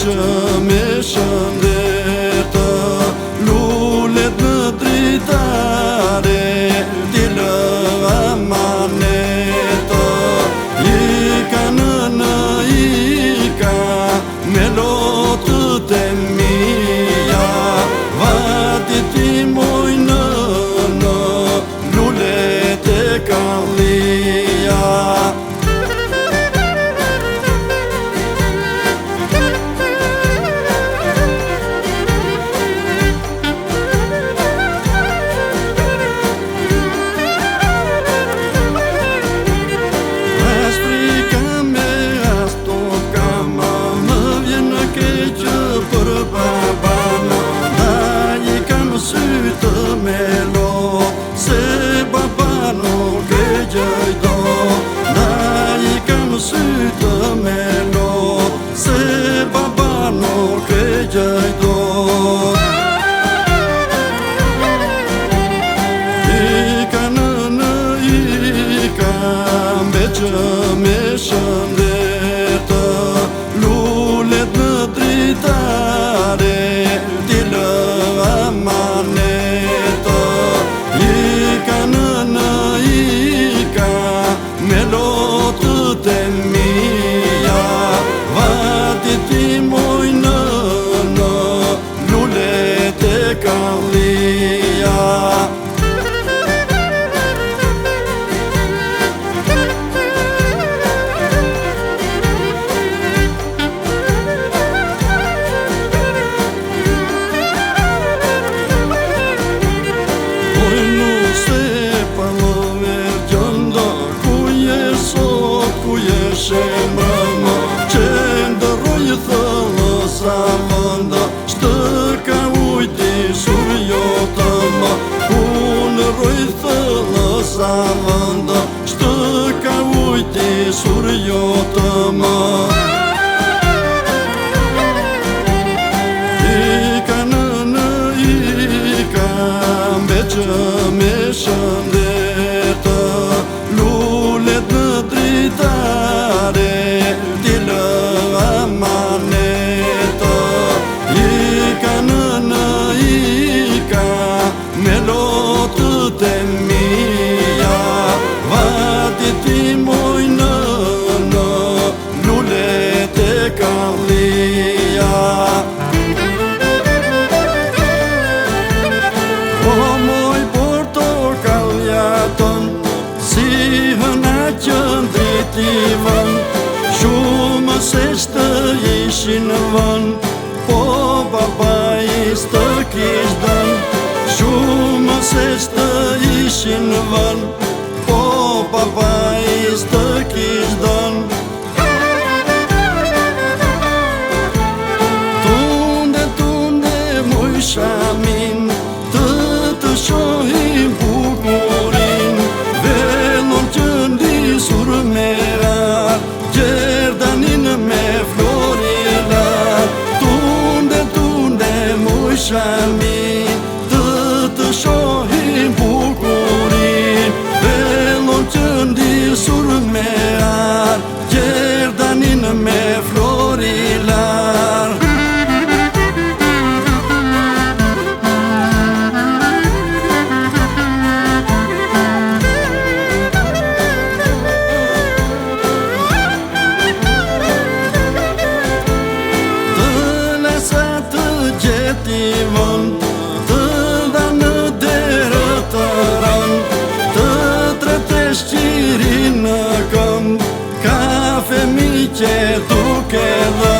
që me shëndetë lullet në dritare, ti lë amanetë. Ika në ika me lotët e mija, vati ti moj në lullet e kallia. Sytë me lo, se baba nuk e gjejdo. Ika në ika me që me shëndetë lullet në dritare, ti lë amanetë. Ika në ika me lotët e mija, vati ti moj në lullet e kallia. Oj nuk se palëver gjënda, ku je sot, ku je shemrëma, që ndërroj thëllë sa vënda, shtë ka ujti surjotëma. Ku nërroj thëllë sa vënda, shtë ka ujti surjotëma. Ika në ika me që me shëndetë lullet në dritare, ti lë amanetë. Ika në ika me lotët e mija, vati ti moj në lullet e kallia. O moj portokalja ton, si hëna qëndrit i vën, shumë se shtë ishin vën, po babais të kish dën. Shumë se shtë ishin vën, po babais të kish dën. Tunde moj shamin, të shohim bukurin, velon që ndisur me rar, gjerdanin me florilar. Tunde moj shamin, të shohim bukurin, velon që ndisur me rar, gjerdanin me florilar. Të dha në derë të rënd, të tretesh qiri në kënd, kafe miqe duke dhe